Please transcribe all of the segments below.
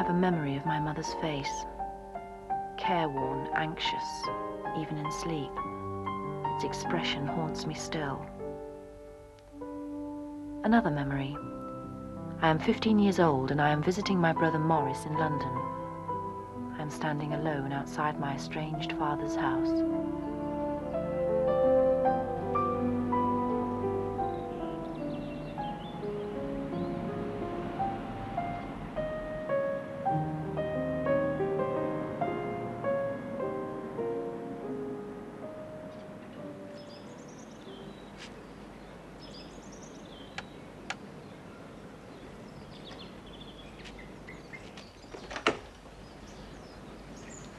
have a memory of my mother's face, careworn, anxious, even in sleep. Its expression haunts me still. Another memory. I am 15 years old and I am visiting my brother Morris in London. I am standing alone outside my estranged father's house.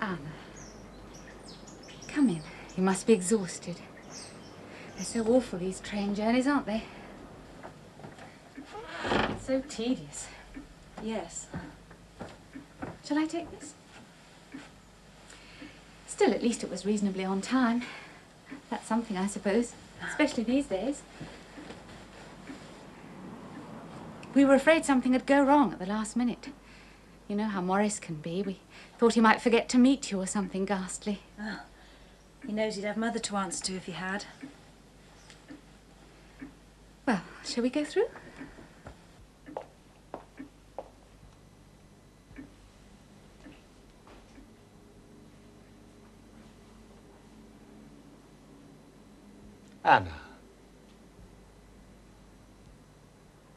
Anna, come in. You must be exhausted. They're so awful, these train journeys, aren't they? It's so tedious. Yes. Shall I take this? Still, at least it was reasonably on time. That's something, I suppose, especially these days. We were afraid something would go wrong at the last minute. You know how Morris can be. We thought he might forget to meet you or something ghastly. Oh, he knows he'd have Mother to answer to if he had. Well, shall we go through? Anna.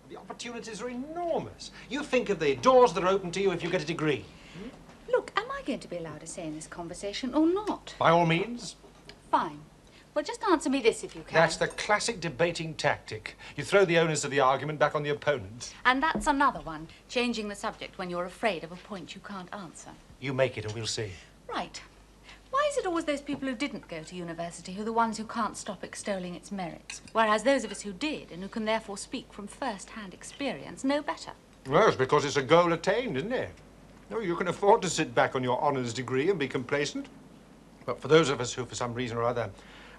The opportunities are enormous. You think of the doors that are open to you if you get a degree. Look, am I going to be allowed to say in this conversation or not? By all means. Fine. Well, just answer me this if you can. That's the classic debating tactic. You throw the onus of the argument back on the opponent. And that's another one, changing the subject when you're afraid of a point you can't answer. You make it and we'll see. Right. Why is it always those people who didn't go to university who are the ones who can't stop extolling its merits, whereas those of us who did, and who can therefore speak from first-hand experience, know better? Well, it's because it's a goal attained, isn't it? No, you can afford to sit back on your honours degree and be complacent. But for those of us who, for some reason or other,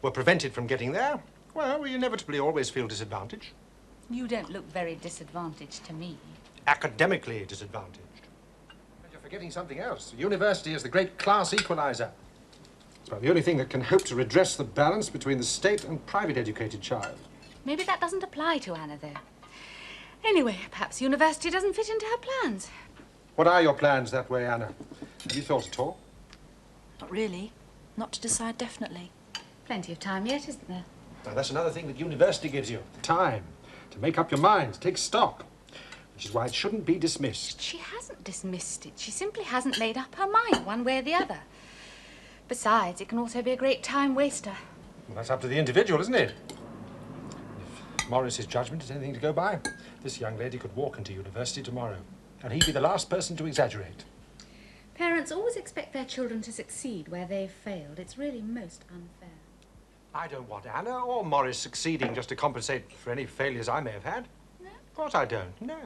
were prevented from getting there, well, we inevitably always feel disadvantaged. You don't look very disadvantaged to me. Academically disadvantaged. But you're forgetting something else. The university is the great class equalizer. It's about the only thing that can hope to redress the balance between the state and private educated child. Maybe that doesn't apply to Anna, though. Anyway, perhaps university doesn't fit into her plans. What are your plans that way, Anna? Have you thought at all? Not really. Not to decide definitely. Plenty of time yet, isn't there? Now, that's another thing that university gives you. Time. To make up your mind, to take stock. Which is why it shouldn't be dismissed. She hasn't dismissed it. She simply hasn't made up her mind one way or the other. Besides, it can also be a great time waster. Well, that's up to the individual, isn't it? If Morris's judgment is anything to go by, this young lady could walk into university tomorrow, and he'd be the last person to exaggerate. Parents always expect their children to succeed where they've failed. It's really most unfair. I don't want Anna or Morris succeeding just to compensate for any failures I may have had. No? Of course I don't, no.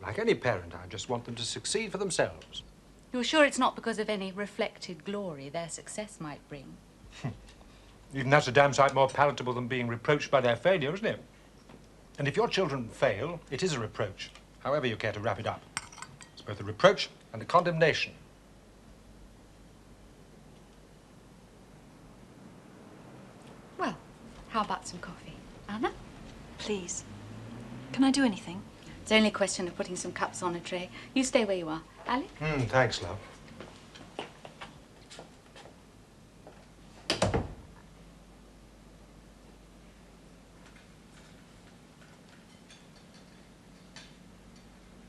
Like any parent, I just want them to succeed for themselves. You're sure it's not because of any reflected glory their success might bring? Even that's a damn sight more palatable than being reproached by their failure, isn't it? And if your children fail, it is a reproach, however you care to wrap it up. It's both a reproach and a condemnation. Well, how about some coffee? Anna? Please. Can I do anything? It's only a question of putting some cups on a tray. You stay where you are. Alec? Thanks, love.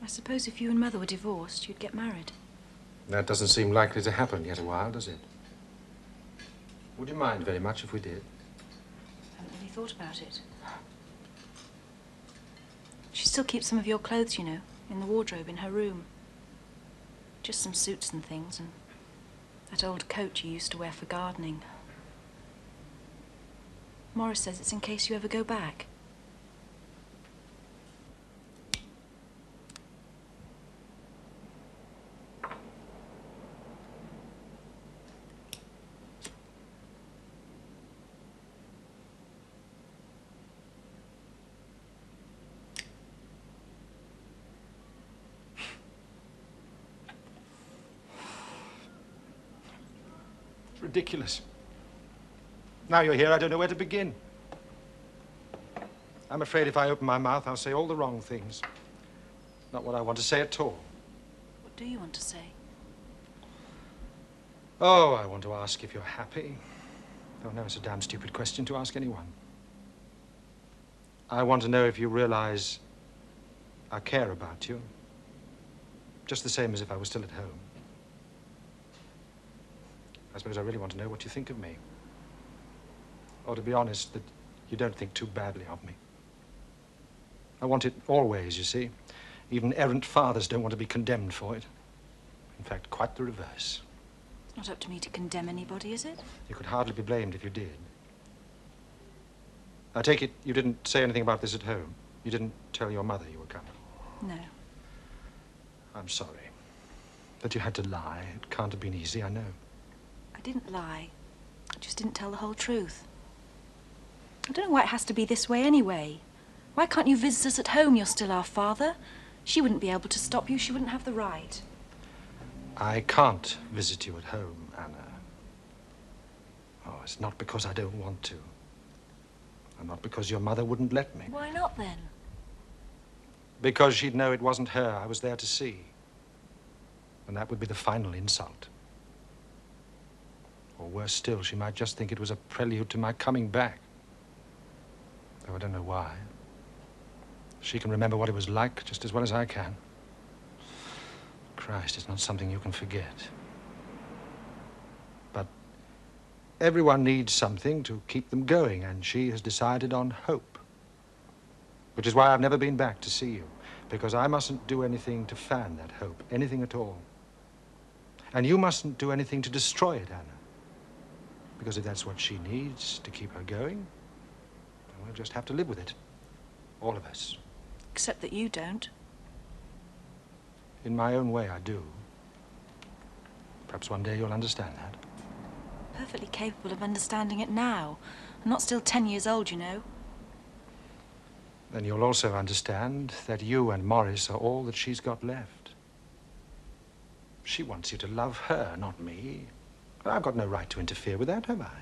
I suppose if you and Mother were divorced, you'd get married. That doesn't seem likely to happen yet a while, does it? Would you mind very much if we did? I haven't really thought about it. She still keeps some of your clothes, you know, in the wardrobe in her room. Just some suits and things, and that old coat you used to wear for gardening. Morris says it's in case you ever go back. ridiculous. Now you're here, I don't know where to begin. I'm afraid if I open my mouth, I'll say all the wrong things. Not what I want to say at all. What do you want to say? Oh, I want to ask if you're happy. Oh, no, it's a damn stupid question to ask anyone. I want to know if you realize I care about you. Just the same as if I was still at home. I suppose I really want to know what you think of me. Or, to be honest, that you don't think too badly of me. I want it always, you see. Even errant fathers don't want to be condemned for it. In fact, quite the reverse. It's not up to me to condemn anybody, is it? You could hardly be blamed if you did. I take it you didn't say anything about this at home? You didn't tell your mother you were coming? No. I'm sorry that you had to lie. It can't have been easy, I know. I didn't lie. I just didn't tell the whole truth. I don't know why it has to be this way anyway. Why can't you visit us at home? You're still our father. She wouldn't be able to stop you. She wouldn't have the right. I can't visit you at home, Anna. Oh, it's not because I don't want to. And not because your mother wouldn't let me. Why not, then? Because she'd know it wasn't her I was there to see. And that would be the final insult. Or worse still, she might just think it was a prelude to my coming back. Though I don't know why. She can remember what it was like just as well as I can. Christ, it's not something you can forget. But everyone needs something to keep them going, and she has decided on hope. Which is why I've never been back to see you, because I mustn't do anything to fan that hope, anything at all. And you mustn't do anything to destroy it, Anna. Because if that's what she needs to keep her going, we'll just have to live with it. All of us. Except that you don't. In my own way, I do. Perhaps one day you'll understand that. Perfectly capable of understanding it now. I'm not still 10 years old, you know. Then you'll also understand that you and Morris are all that she's got left. She wants you to love her, not me. I've got no right to interfere with that, have I?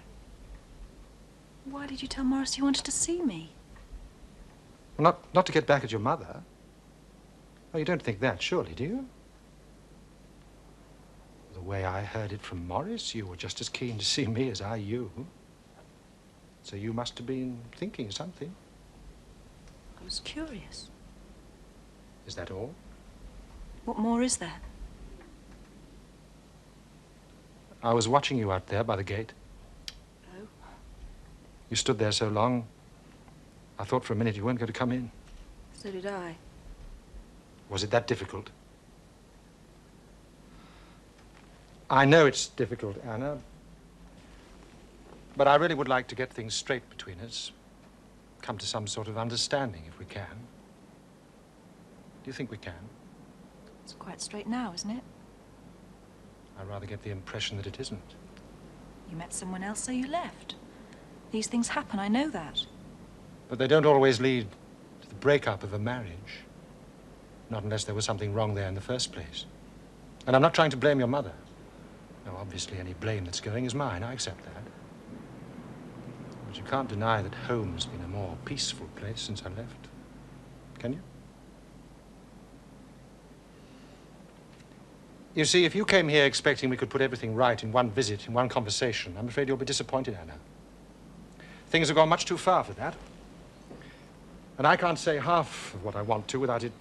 Why did you tell Morris you wanted to see me? Well, not to get back at your mother. Oh, you don't think that, surely, do you? The way I heard it from Morris, you were just as keen to see me as I you. So you must have been thinking something. I was curious. Is that all? What more is there? I was watching you out there by the gate. Oh? You stood there so long, I thought for a minute you weren't going to come in. So did I. Was it that difficult? I know it's difficult, Anna. But I really would like to get things straight between us. Come to some sort of understanding, if we can. Do you think we can? It's quite straight now, isn't it? I rather get the impression that it isn't. You met someone else, so you left. These things happen, I know that. But they don't always lead to the breakup of a marriage. Not unless there was something wrong there in the first place. And I'm not trying to blame your mother. No, obviously any blame that's going is mine. I accept that. But you can't deny that home's been a more peaceful place since I left. Can you? You see, if you came here expecting we could put everything right in one visit, in one conversation, I'm afraid you'll be disappointed, Anna. Things have gone much too far for that. And I can't say half of what I want to without it,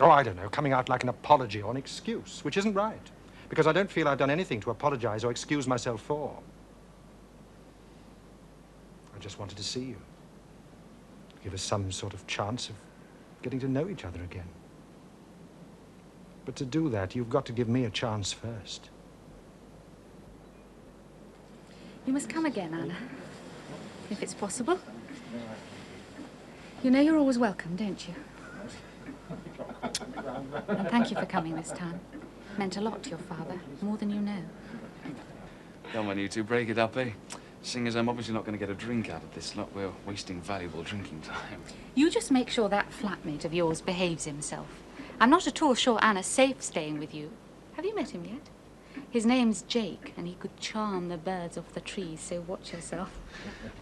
oh, I don't know, coming out like an apology or an excuse, which isn't right, because I don't feel I've done anything to apologize or excuse myself for. I just wanted to see you. Give us some sort of chance of getting to know each other again. But to do that, you've got to give me a chance first. You must come again, Anna, if it's possible. You know you're always welcome, don't you? And thank you for coming this time. It meant a lot to your father, more than you know. Come on, you two, break it up, eh? Seeing as I'm obviously not going to get a drink out of this lot, we're wasting valuable drinking time. You just make sure that flatmate of yours behaves himself. I'm not at all sure Anna's safe staying with you. Have you met him yet? His name's Jake, and he could charm the birds off the trees, so watch yourself.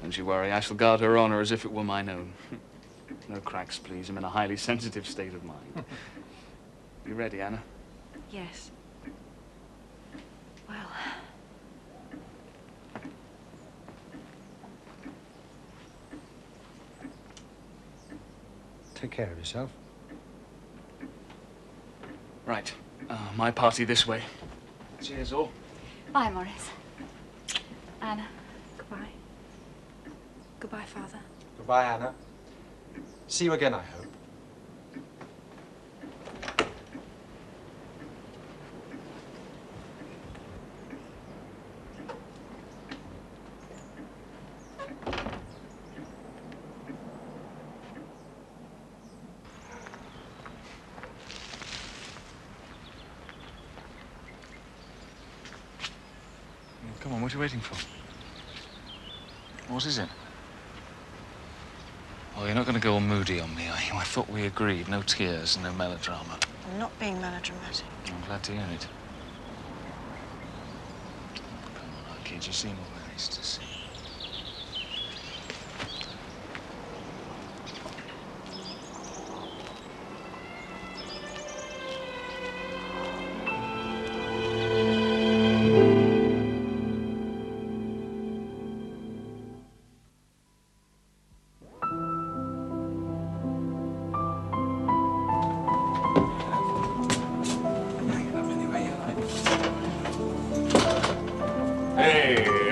Don't you worry, I shall guard her honor as if it were mine own. No cracks, please. I'm in a highly sensitive state of mind. You ready, Anna? Yes. Well... Take care of yourself. Right. My party this way. Cheers, all. Bye, Morris. Anna, goodbye. Goodbye, Father. Goodbye, Anna. See you again, I hope. Come on, what are you waiting for? What is it? Oh, you're not going to go all moody on me, are you? I thought we agreed. No tears, no melodrama. I'm not being melodramatic. I'm glad to hear it. Come on, our kids, you seem all very nice to see.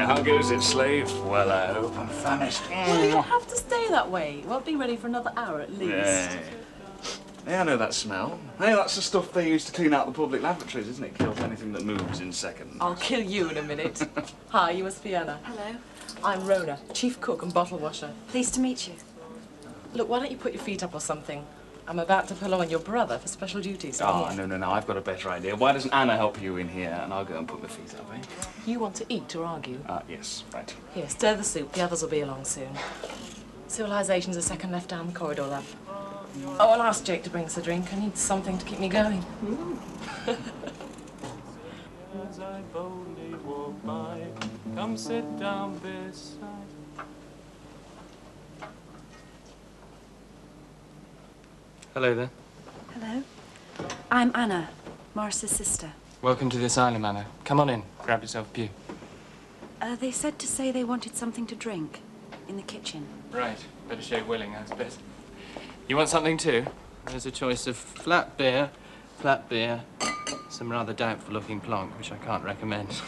How goes it, slave? Well, I hope. I'm famished. Well, you don't have to stay that way. You won't be ready for another hour at least. Yeah, I know that smell. Hey, that's the stuff they use to clean out the public lavatories, isn't it? Kills anything that moves in seconds. I'll kill you in a minute. Hi, you must be Anna. Hello. I'm Rona, chief cook and bottle washer. Pleased to meet you. Look, why don't you put your feet up or something? I'm about to pull on your brother for special duties. Oh, no, I've got a better idea. Why doesn't Anna help you in here and I'll go and put my feet up, eh? You want to eat or argue? Yes, right. Here, stir the soup. The others will be along soon. Civilization's a second left down the corridor, love. Oh, I'll ask Jake to bring us a drink. I need something to keep me going. As I boldly walk by, come sit down beside. Hello there. Hello. I'm Anna, Morris's sister. Welcome to the asylum, Anna. Come on in. Grab yourself a pew. They said to say they wanted something to drink in the kitchen. Right. Better show willing, I suppose. You want something too? There's a choice of flat beer, some rather doubtful-looking plonk, which I can't recommend.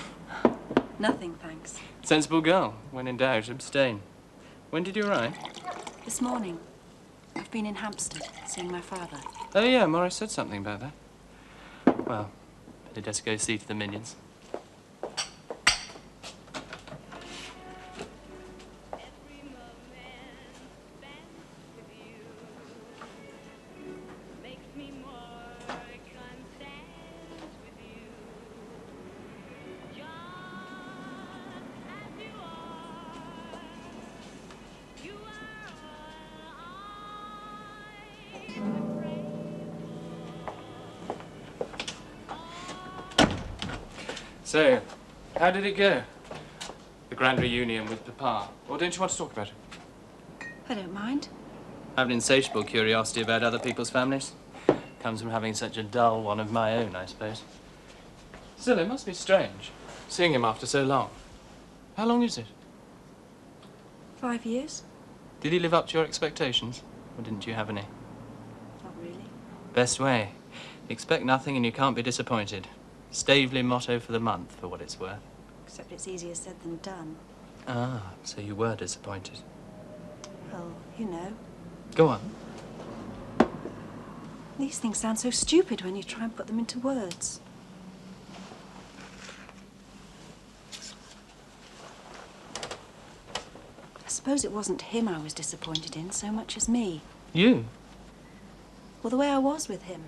Nothing, thanks. Sensible girl. When in doubt, abstain. When did you arrive? This morning. I've been in Hampstead, seeing my father. Oh, yeah, Morris said something about that. Well, better just go see to the minions. So, how did it go? The grand reunion with Papa. Or don't you want to talk about it? I don't mind. I have an insatiable curiosity about other people's families. Comes from having such a dull one of my own, I suppose. Still, it must be strange, seeing him after so long. How long is it? 5 years? Did he live up to your expectations? Or didn't you have any? Not really. Best way. Expect nothing and you can't be disappointed. Stavely motto for the month, for what it's worth. Except it's easier said than done. Ah, so you were disappointed. Well, you know. Go on. These things sound so stupid when you try and put them into words. I suppose it wasn't him I was disappointed in so much as me. You? Well, the way I was with him.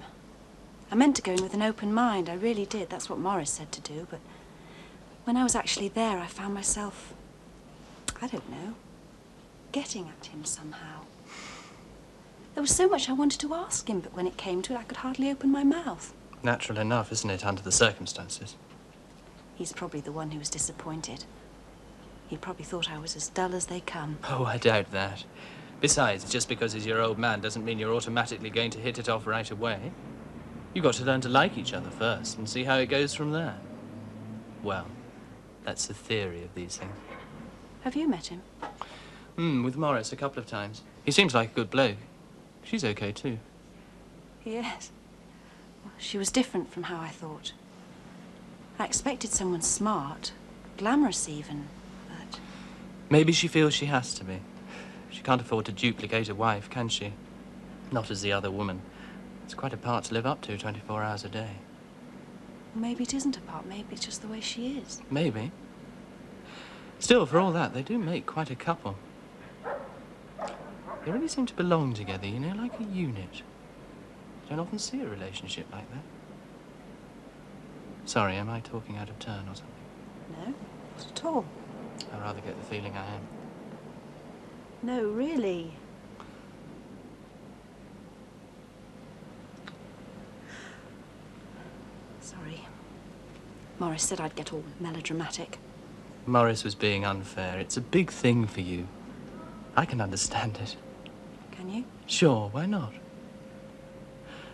I meant to go in with an open mind, I really did. That's what Morris said to do, but when I was actually there, I found myself, I don't know, getting at him somehow. There was so much I wanted to ask him, but when it came to it, I could hardly open my mouth. Natural enough, isn't it, under the circumstances? He's probably the one who was disappointed. He probably thought I was as dull as they come. Oh, I doubt that. Besides, just because he's your old man doesn't mean you're automatically going to hit it off right away. You've got to learn to like each other first and see how it goes from there. Well, that's the theory of these things. Have you met him? With Morris a couple of times. He seems like a good bloke. She's okay, too. Yes. Well, she was different from how I thought. I expected someone smart, glamorous even, but... Maybe she feels she has to be. She can't afford to duplicate a wife, can she? Not as the other woman. It's quite a part to live up to 24 hours a day. Maybe it isn't a part, maybe it's just the way she is. Maybe. Still, for all that, they do make quite a couple. They really seem to belong together, you know, like a unit. You don't often see a relationship like that. Sorry, am I talking out of turn or something? No, not at all. I rather get the feeling I am. No, really. Sorry. Morris said I'd get all melodramatic. Morris was being unfair. It's a big thing for you. I can understand it. Can you? Sure, why not?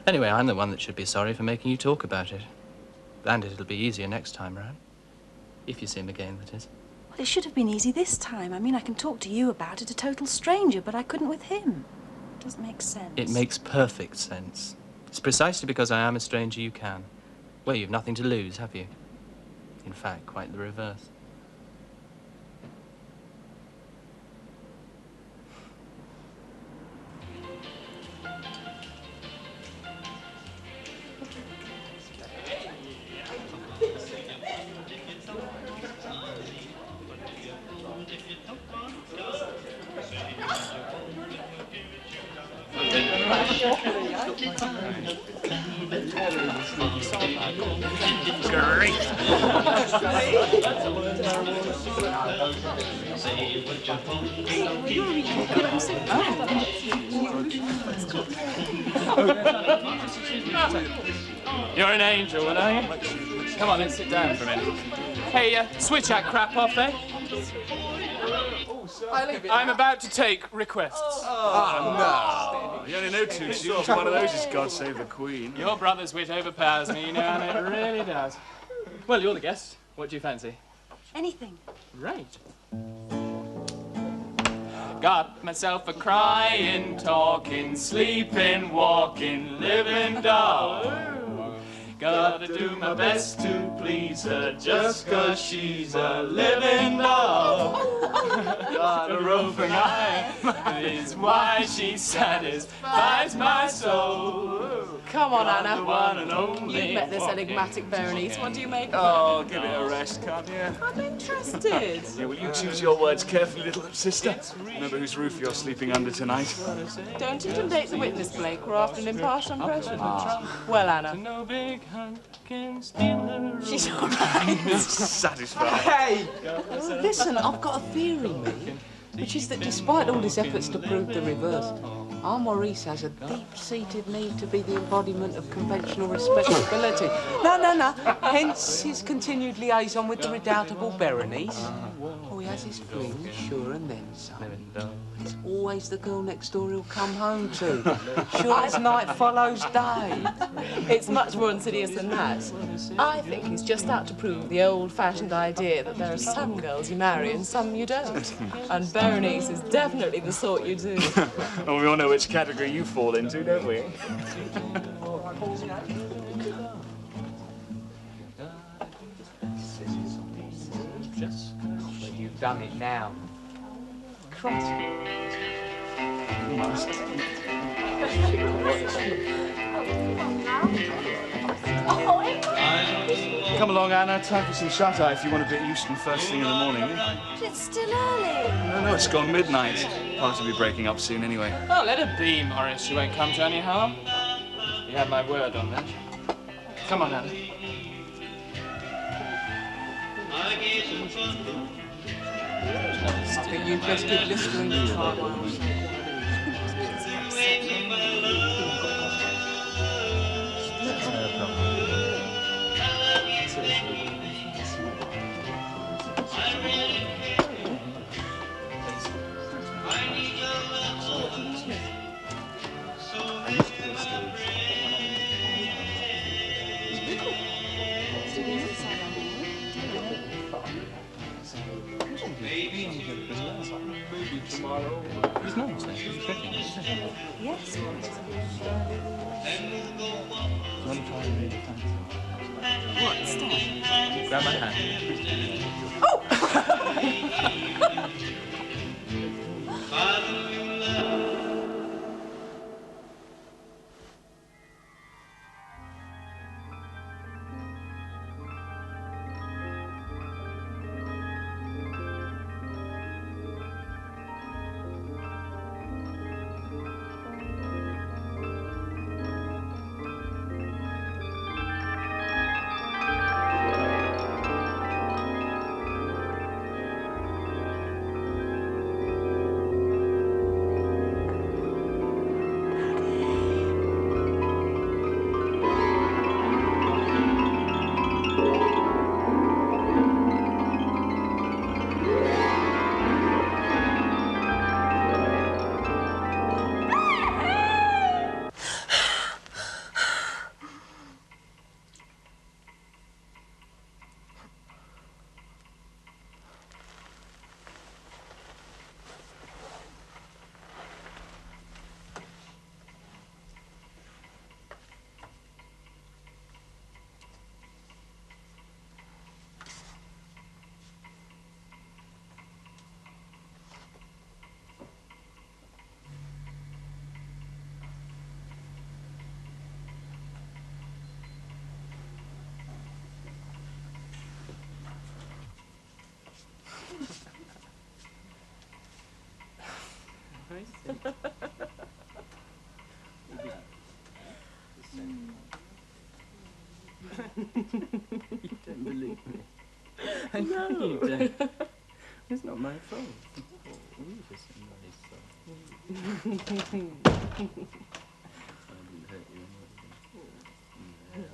Anyway, I'm the one that should be sorry for making you talk about it. And it'll be easier next time round. If you see him again, that is. Well, it should have been easy this time. I mean, I can talk to you about it, a total stranger, but I couldn't with him. It doesn't make sense. It makes perfect sense. It's precisely because I am a stranger you can. Well, you've nothing to lose, have you? In fact, quite the reverse. You're an angel, are you? Come on, let's sit down for a minute. Hey, switch that crap off, eh? I'm about to take requests. Oh, no. You only know two tunes. One of those is God Save the Queen. Your brother's wit overpowers me, you know, and it really does. Well, you're the guest. What do you fancy? Anything. Right. Got myself a crying, talking, sleeping, walking, living doll. Gotta do my best to please her just 'cause she's a living doll. Got a roving eye is why she satisfies my soul. Come on, Got Anna. the one and only. You've met this enigmatic Berenice. What do you make of Oh, give it a rest, can't you? it? I'm interested. Yeah, will you choose your words carefully, little sister? Remember whose roof you're sleeping under tonight? Don't intimidate the witness, Blake. We're after an impartial impression. Well, Anna. No big hunt can steal her. She's all right. Satisfied. Hey! Listen, I've got a theory, mate, which is that despite all his efforts to prove the reverse, our Maurice has a deep-seated need to be the embodiment of conventional respectability. No. Hence his continued liaison with the redoubtable Berenice. Oh, he has his fling, sure, and then some. It's always the girl next door he'll come home to. Sure as night follows day. It's much more insidious than that. I think he's just out to prove the old-fashioned idea that there are some girls you marry and some you don't. And Berenice is definitely the sort you do. Well, we all know which category you fall into, don't we? You've done it now. Come along, Anna. Time for some shut-eye if you want to get Euston first thing in the morning. But it's still early. No, it's gone midnight. Party will be breaking up soon anyway. Oh, let her be, Morris. She won't come to any harm. You have my word on that. Come on, Anna. I think you'd best give Listerine a try while Grab my hand. You don't believe me. I know you don't. It's not my fault. Oh, you're just a nice soul. I didn't hurt you. No.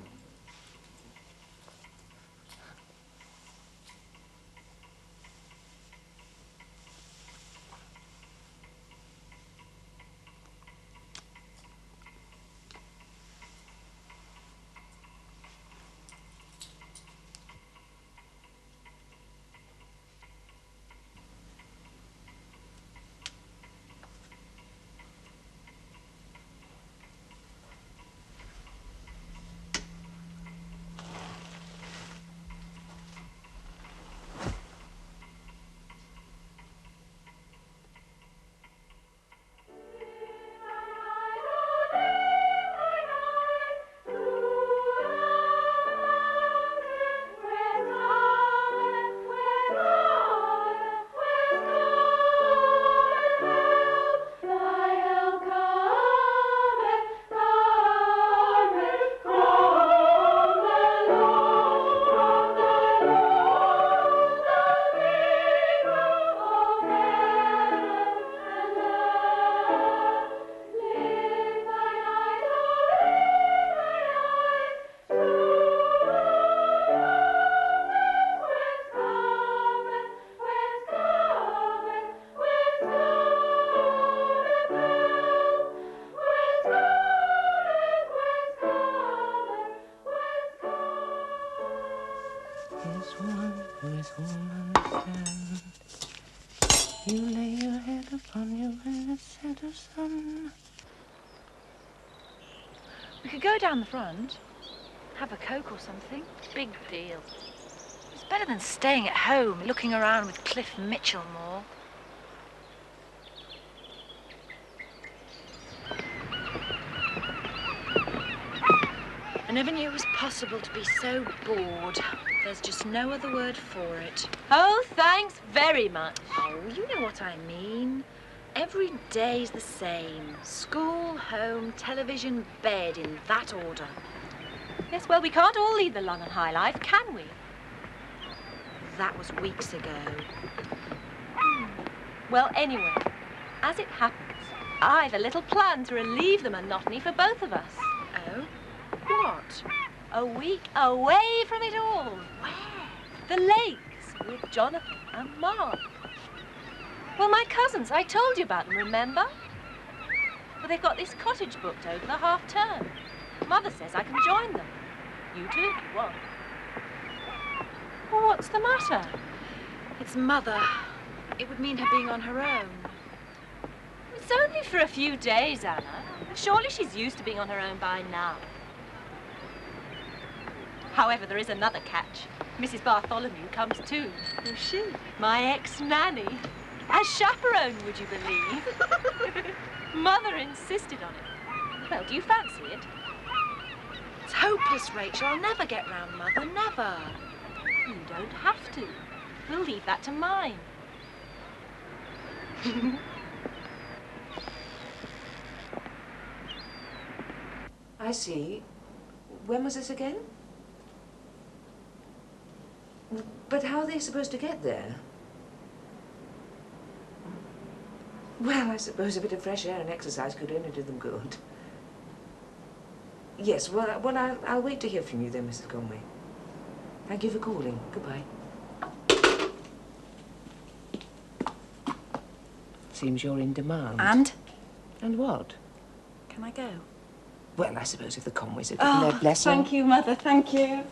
Is one who is all understand. You lay your head upon your breast, set of sun. We could go down the front, have a Coke or something. Big deal. It's better than staying at home, looking around with Cliff Mitchell more. I never knew it was possible to be so bored. There's just no other word for it. Oh, thanks very much. Oh, you know what I mean. Every day's the same. School, home, television, bed, in that order. Yes, well, we can't all lead the long and high life, can we? That was weeks ago. Well, anyway, as it happens, I've a little plan to relieve the monotony for both of us. Oh? What? A week away from it all. Where? The lakes with Jonathan and Mark. Well, my cousins, I told you about them, remember? Well, they've got this cottage booked over the half-term. Mother says I can join them. You too, if you want. Well, what's the matter? It's Mother. It would mean her being on her own. It's only for a few days, Anna. Surely she's used to being on her own by now. However, there is another catch. Mrs. Bartholomew comes too. Who's she? My ex-nanny. As chaperone, would you believe? Mother insisted on it. Well, do you fancy it? It's hopeless, Rachel. I'll never get round Mother, never. You don't have to. We'll leave that to mine. I see. When was this again? But how are they supposed to get there? Well, I suppose a bit of fresh air and exercise could only do them good. Yes, well, I'll wait to hear from you then, Mrs. Conway. Thank you for calling. Goodbye. Seems you're in demand. And? And what? Can I go? Well, I suppose if the Conways have given their blessing... Thank you, Mother, thank you.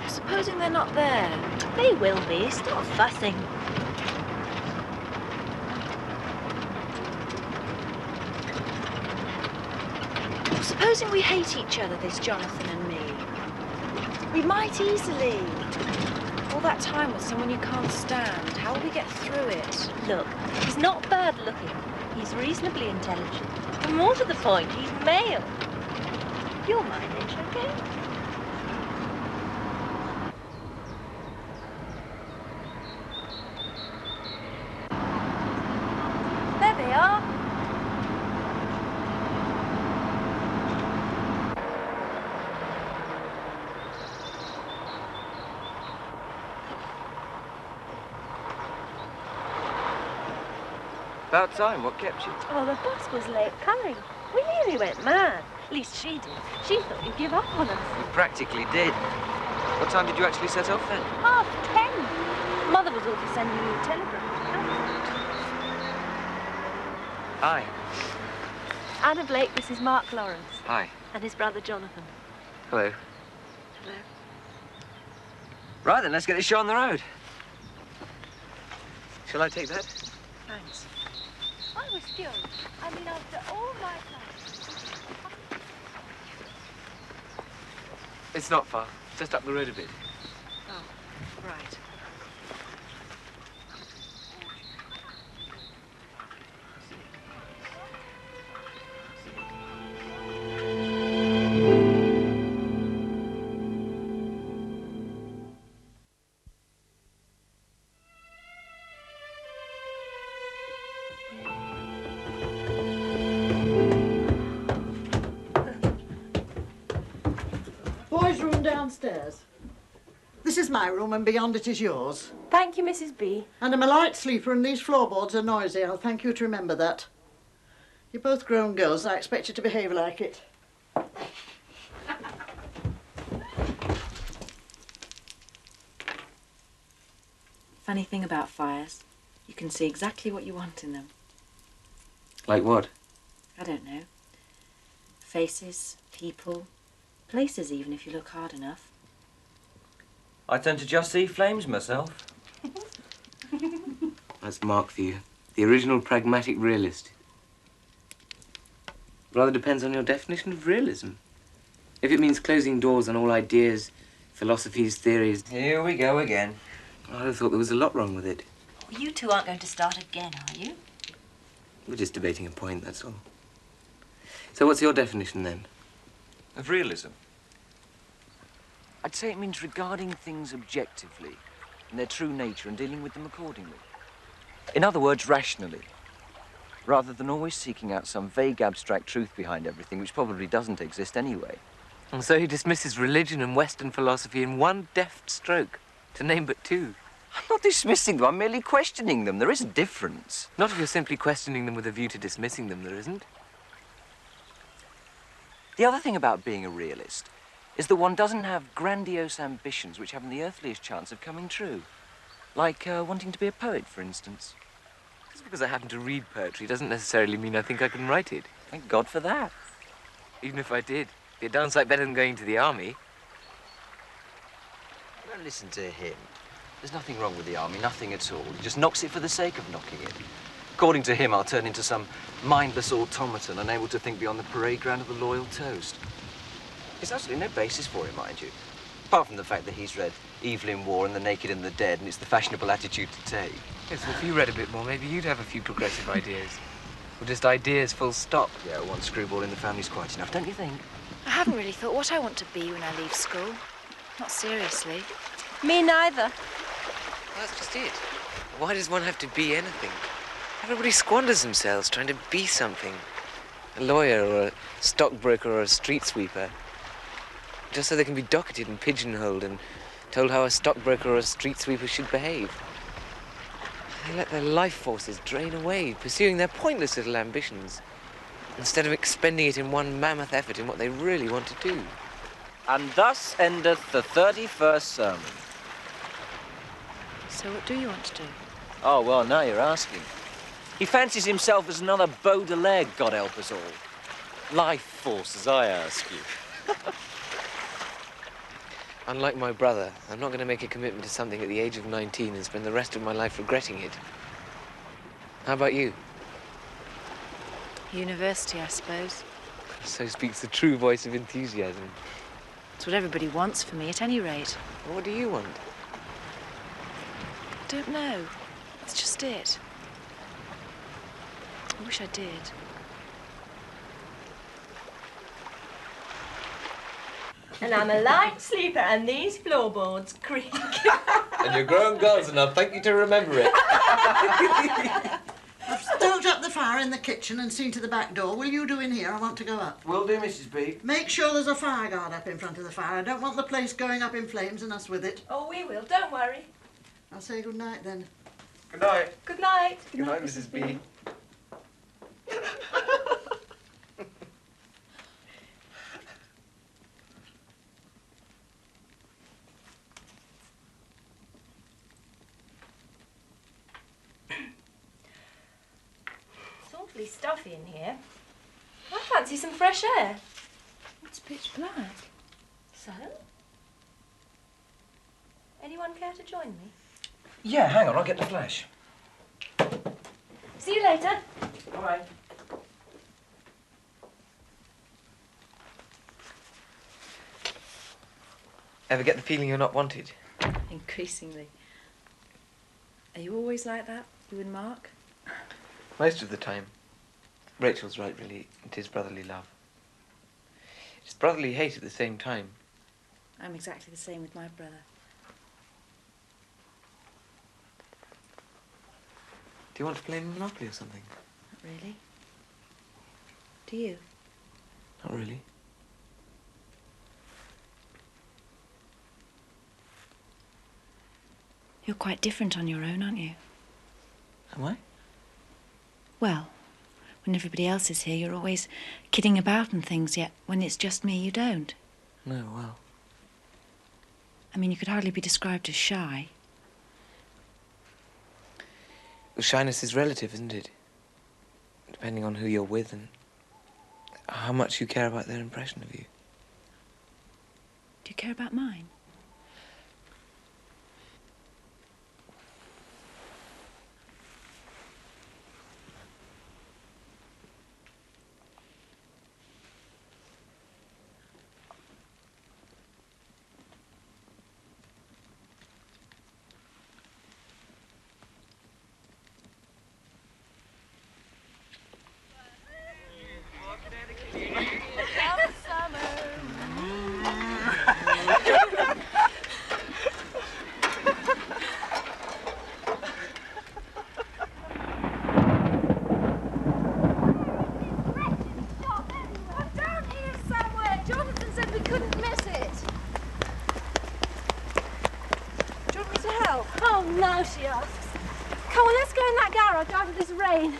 Supposing they're not there. They will be. Stop fussing. Supposing we hate each other, this Jonathan and me. We might easily. All that time with someone you can't stand. How will we get through it? Look, he's not bad-looking. He's reasonably intelligent. And more to the point, he's male. You'll manage, okay? There they are. About time. What kept you? Oh, the bus was late coming. We nearly went mad. At least she did. She thought you'd give up on us. You practically did. What time did you actually set off then? 10:30. Mother was all for sending you a telegram. Hi. Anna Blake, this is Mark Lawrence. Hi. And his brother Jonathan. Hello. Hello. Right then, let's get this show on the road. Shall I take that? Thanks. I was furious. I mean, after all my plans. It's not far. Just up the road a bit. Oh, right. Boys' room downstairs. This is my room and beyond it is yours. Thank you, Mrs. B. And I'm a light sleeper and these floorboards are noisy. I'll thank you to remember that. You're both grown girls. I expect you to behave like it. Funny thing about fires, you can see exactly what you want in them. Like what? I don't know. Faces, people, places even if you look hard enough. I tend to just see flames myself. That's Mark for you. The original pragmatic realist. Rather depends on your definition of realism. If it means closing doors on all ideas, philosophies, theories... Here we go again. I'd have thought there was a lot wrong with it. Well, you two aren't going to start again, are you? We're just debating a point, that's all. So what's your definition, then? Of realism? I'd say it means regarding things objectively, in their true nature, and dealing with them accordingly. In other words, rationally. Rather than always seeking out some vague abstract truth behind everything, which probably doesn't exist anyway. And so he dismisses religion and Western philosophy in one deft stroke, to name but two. I'm not dismissing them, I'm merely questioning them. There is a difference. Not if you're simply questioning them with a view to dismissing them, there isn't. The other thing about being a realist is that one doesn't have grandiose ambitions which haven't the earthliest chance of coming true. Like wanting to be a poet, for instance. Just because I happen to read poetry doesn't necessarily mean I think I can write it. Thank God for that. Even if I did, it'd be a darn sight better than going to the army. Don't listen to him. There's nothing wrong with the army, nothing at all. He just knocks it for the sake of knocking it. According to him, I'll turn into some mindless automaton, unable to think beyond the parade ground of the loyal toast. There's absolutely no basis for it, mind you. Apart from the fact that he's read Evil in War and The Naked and the Dead, and it's the fashionable attitude to take. Yes, well, if you read a bit more, maybe you'd have a few progressive ideas. Or just ideas, full stop. Yeah, one screwball in the family's quite enough, don't you think? I haven't really thought what I want to be when I leave school. Not seriously. Me neither. Well, that's just it. Why does one have to be anything? Everybody squanders themselves trying to be something. A lawyer or a stockbroker or a street sweeper. Just so they can be docketed and pigeonholed and told how a stockbroker or a street sweeper should behave. They let their life forces drain away, pursuing their pointless little ambitions, instead of expending it in one mammoth effort in what they really want to do. And thus endeth the 31st sermon. So what do you want to do? Oh, well, now you're asking. He fancies himself as another Baudelaire, God help us all. Life force, as I ask you. Unlike my brother, I'm not going to make a commitment to something at the age of 19 and spend the rest of my life regretting it. How about you? University, I suppose. So speaks the true voice of enthusiasm. It's what everybody wants for me, at any rate. What do you want? I don't know. It's just it. I wish I did. And I'm a light sleeper, and these floorboards creak. And you're grown girls enough, thank you to remember it. I've stoked up the fire in the kitchen and seen to the back door. Will you do in here? I want to go up. Will do, Mrs. B. Make sure there's a fire guard up in front of the fire. I don't want the place going up in flames and us with it. Oh, we will, don't worry. I'll say good night then. Good night. Good night. Good night, Mrs. B. It's awfully stuffy in here. I fancy some fresh air. It's pitch black. So? Anyone care to join me? Yeah, hang on, I'll get the flash. See you later. All right. Ever get the feeling you're not wanted? Increasingly. Are you always like that, you and Mark? Most of the time. Rachel's right, really. It is brotherly love. It's brotherly hate at the same time. I'm exactly the same with my brother. Do you want to play Monopoly or something? Not really. Do you? Not really. You're quite different on your own, aren't you? Am I? Well, when everybody else is here, you're always kidding about and things, yet when it's just me, you don't. No, well. I mean, you could hardly be described as shy. Well, shyness is relative, isn't it? Depending on who you're with and how much you care about their impression of you. Do you care about mine? Oh, no, she asks. Come on, let's go in that garage out of this rain.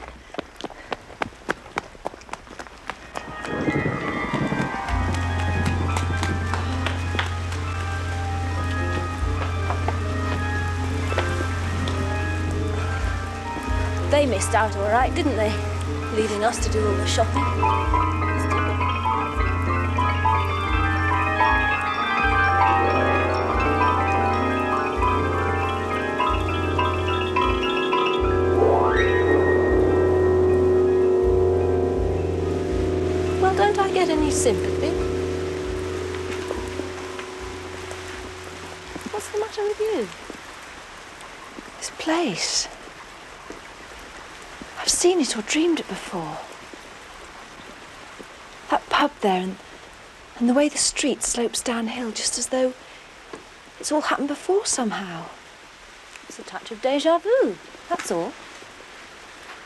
They missed out all right, didn't they? Leaving us to do all the shopping. get any sympathy? What's the matter with you? This place. I've seen it or dreamed it before. That pub there and the way the street slopes downhill, just as though it's all happened before somehow. It's a touch of déjà vu, that's all.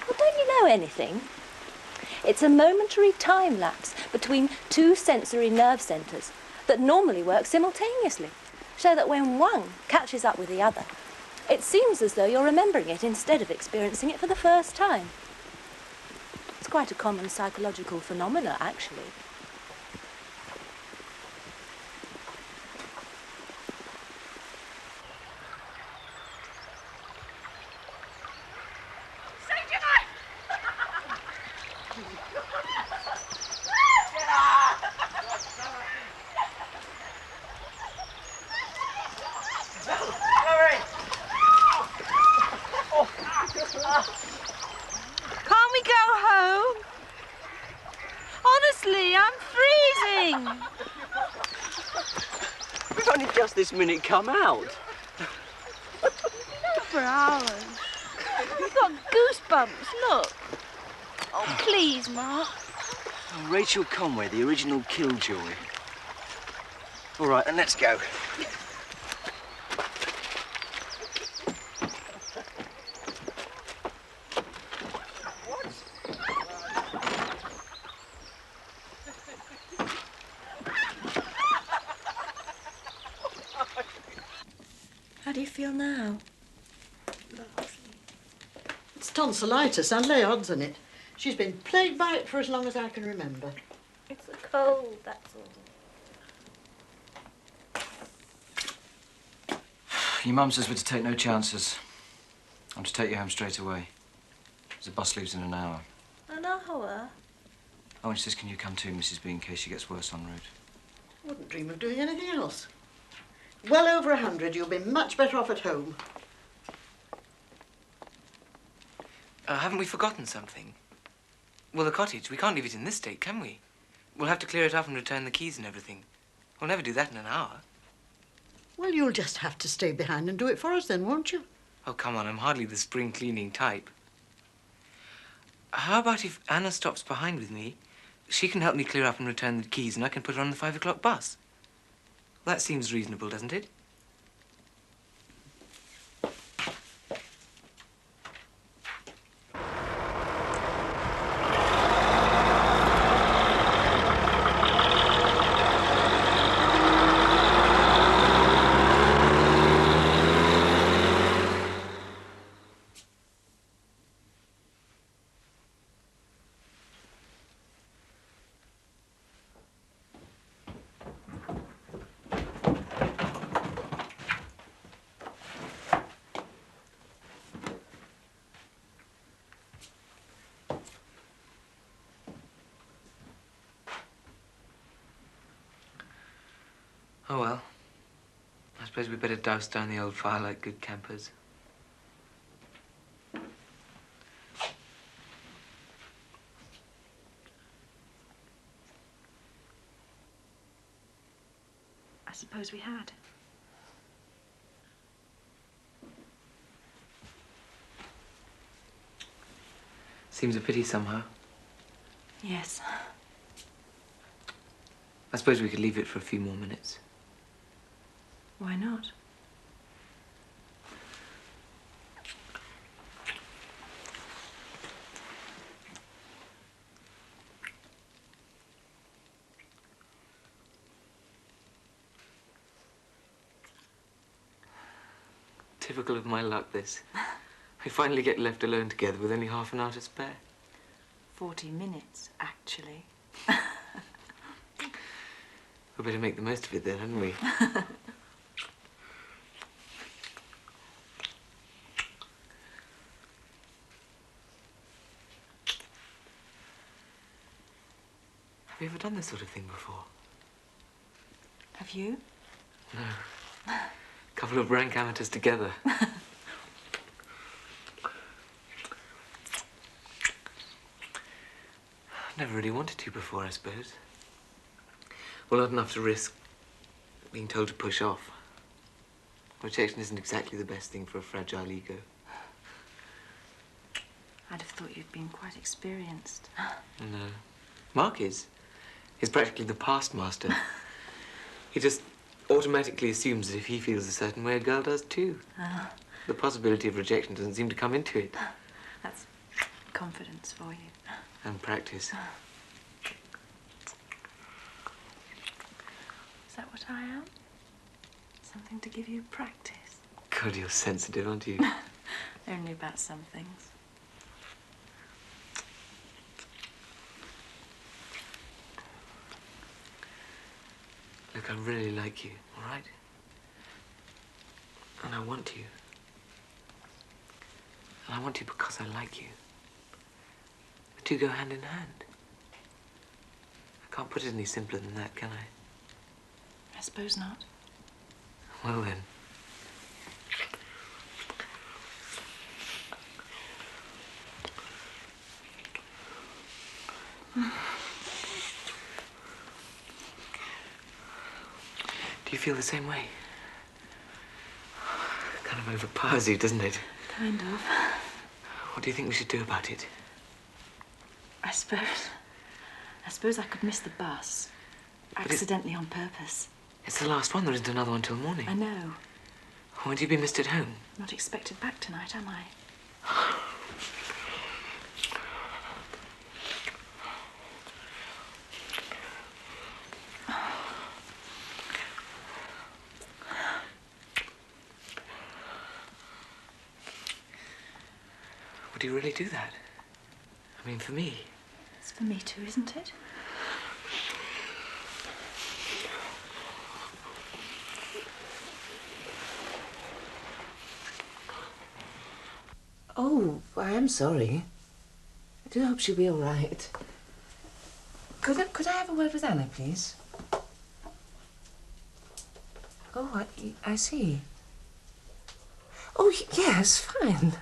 Well, don't you know anything? It's a momentary time lapse between two sensory nerve centres that normally work simultaneously, so that when one catches up with the other, it seems as though you're remembering it instead of experiencing it for the first time. It's quite a common psychological phenomena, actually. Can't we go home? Honestly, I'm freezing. We've only just this minute come out. Not for hours. I've got goosebumps, look. Oh, please, Mark. Oh, Rachel Conway, the original Killjoy. All right, then let's go. How do you feel now? It's tonsillitis, and lay odds on it. She's been plagued by it for as long as I can remember. It's a cold, that's all. Your mum says we're to take no chances. I'm to take you home straight away. The bus leaves in an hour. An hour? Oh, and she says, can you come too, Mrs. B, in case she gets worse en route? Wouldn't dream of doing anything else. Well over 100, you'll be much better off at home. Haven't we forgotten something? Well, the cottage, we can't leave it in this state, can we? We'll have to clear it up and return the keys and everything. We'll never do that in an hour. Well, you'll just have to stay behind and do it for us then, won't you? Oh, come on, I'm hardly the spring cleaning type. How about if Anna stops behind with me? She can help me clear up and return the keys, and I can put her on the 5 o'clock bus. That seems reasonable, doesn't it? Oh, well. I suppose we'd better douse down the old fire like good campers. I suppose we had. Seems a pity somehow. Yes. I suppose we could leave it for a few more minutes. Why not? Typical of my luck, this. We finally get left alone together with only half an hour to spare. 40 minutes, actually. We better make the most of it then, hadn't we? Have you ever done this sort of thing before? Have you? No. Couple of rank amateurs together. Never really wanted to before, I suppose. Well, not enough to risk being told to push off. Rejection isn't exactly the best thing for a fragile ego. I'd have thought you'd been quite experienced. No. Mark is. He's practically the past master. He just automatically assumes that if he feels a certain way, a girl does too. The possibility of rejection doesn't seem to come into it. That's confidence for you. And practice. Is that what I am? Something to give you practice? God, you're sensitive, aren't you? Only about some things. Look, I really like you, all right? And I want you. And I want you because I like you. The two go hand in hand. I can't put it any simpler than that, can I? I suppose not. Well then. Do you feel the same way? Kind of overpowers you, doesn't it? Kind of. What do you think we should do about it? I suppose I could miss the bus. Accidentally on purpose. It's the last one. There isn't another one till morning. I know. Won't you be missed at home? Not expected back tonight, am I? Would you really do that? I mean, for me. It's for me too, isn't it? Oh, I am sorry. I do hope she'll be all right. Could I have a word with Anna, please? Oh, I see. Oh, yes, fine.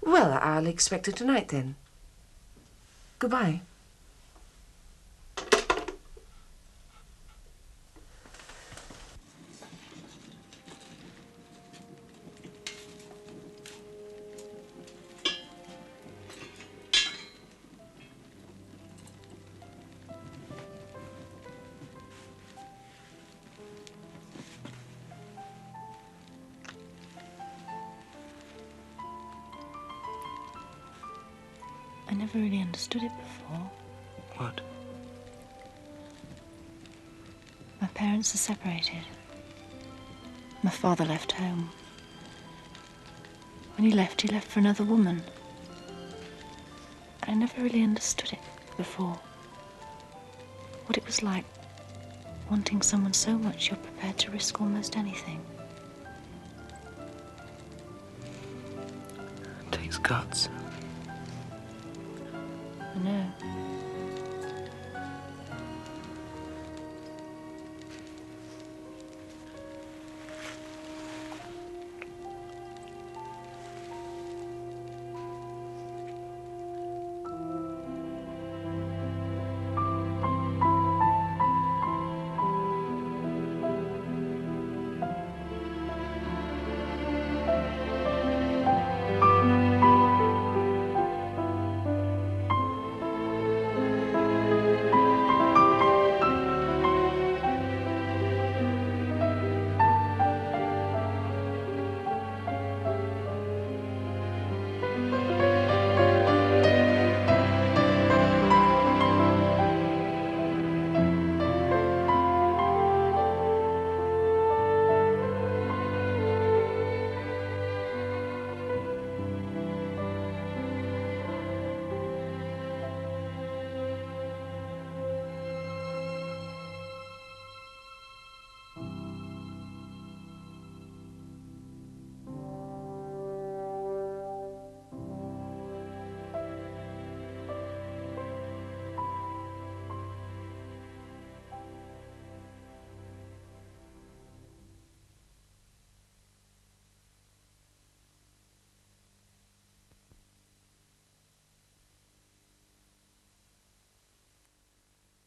Well, I'll expect her tonight, then. Goodbye. I never really understood it before. What? My parents are separated. My father left home. When he left for another woman. I never really understood it before. What it was like wanting someone so much you're prepared to risk almost anything. It takes guts. I know.